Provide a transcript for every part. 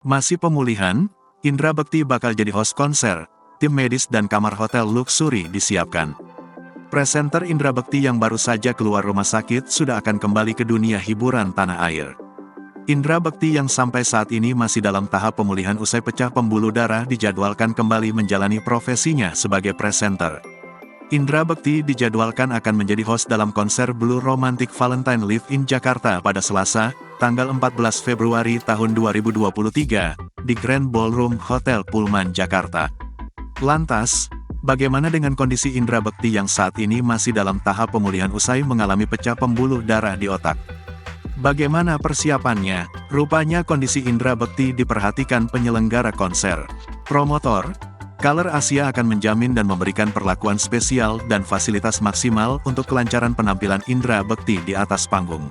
Masih pemulihan, Indra Bekti bakal jadi host konser, tim medis dan kamar hotel luxury disiapkan. Presenter Indra Bekti yang baru saja keluar rumah sakit sudah akan kembali ke dunia hiburan tanah air. Indra Bekti yang sampai saat ini masih dalam tahap pemulihan usai pecah pembuluh darah dijadwalkan kembali menjalani profesinya sebagai presenter. Indra Bekti dijadwalkan akan menjadi host dalam konser Blue Romantic Valentine Live in Jakarta pada Selasa, tanggal 14 Februari tahun 2023, di Grand Ballroom Hotel Pullman Jakarta. Lantas, bagaimana dengan kondisi Indra Bekti yang saat ini masih dalam tahap pemulihan usai mengalami pecah pembuluh darah di otak? Bagaimana persiapannya? Rupanya kondisi Indra Bekti diperhatikan penyelenggara konser. Promotor, Color Asia akan menjamin dan memberikan perlakuan spesial dan fasilitas maksimal untuk kelancaran penampilan Indra Bekti di atas panggung.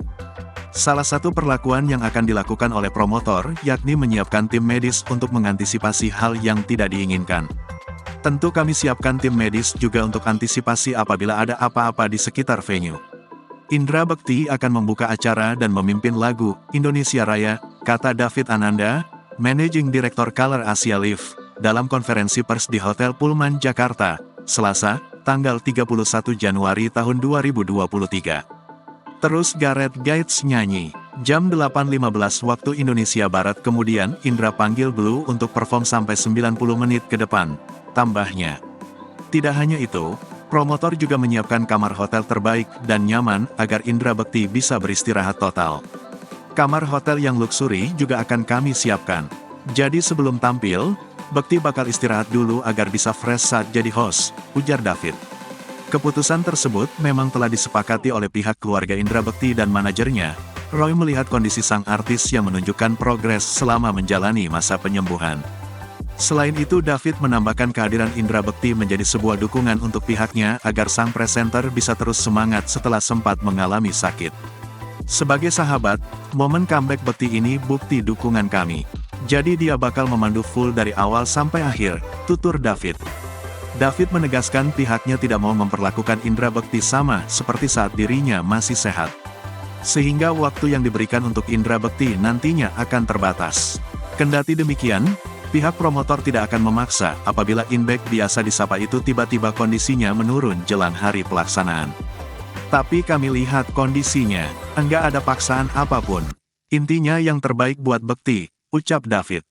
Salah satu perlakuan yang akan dilakukan oleh promotor, yakni menyiapkan tim medis untuk mengantisipasi hal yang tidak diinginkan. Tentu kami siapkan tim medis juga untuk antisipasi apabila ada apa-apa di sekitar venue. Indra Bekti akan membuka acara dan memimpin lagu Indonesia Raya, kata David Ananda, Managing Director Color Asia Live, dalam konferensi pers di Hotel Pullman Jakarta, Selasa, tanggal 31 Januari tahun 2023. Terus Gareth Gates nyanyi. Jam 8.15 waktu Indonesia Barat kemudian Indra panggil Blue untuk perform sampai 90 menit ke depan, tambahnya. Tidak hanya itu, promotor juga menyiapkan kamar hotel terbaik dan nyaman agar Indra Bekti bisa beristirahat total. Kamar hotel yang luxury juga akan kami siapkan. Jadi sebelum tampil, Bekti bakal istirahat dulu agar bisa fresh saat jadi host, ujar David. Keputusan tersebut memang telah disepakati oleh pihak keluarga Indra Bekti dan manajernya. Roy melihat kondisi sang artis yang menunjukkan progres selama menjalani masa penyembuhan. Selain itu David menambahkan kehadiran Indra Bekti menjadi sebuah dukungan untuk pihaknya agar sang presenter bisa terus semangat setelah sempat mengalami sakit. Sebagai sahabat, momen comeback Bekti ini bukti dukungan kami. Jadi dia bakal memandu full dari awal sampai akhir, tutur David. David menegaskan pihaknya tidak mau memperlakukan Indra Bekti sama seperti saat dirinya masih sehat. Sehingga waktu yang diberikan untuk Indra Bekti nantinya akan terbatas. Kendati demikian, pihak promotor tidak akan memaksa apabila inback biasa disapa itu tiba-tiba kondisinya menurun jelang hari pelaksanaan. Tapi kami lihat kondisinya, enggak ada paksaan apapun. Intinya yang terbaik buat Bekti, ucap David.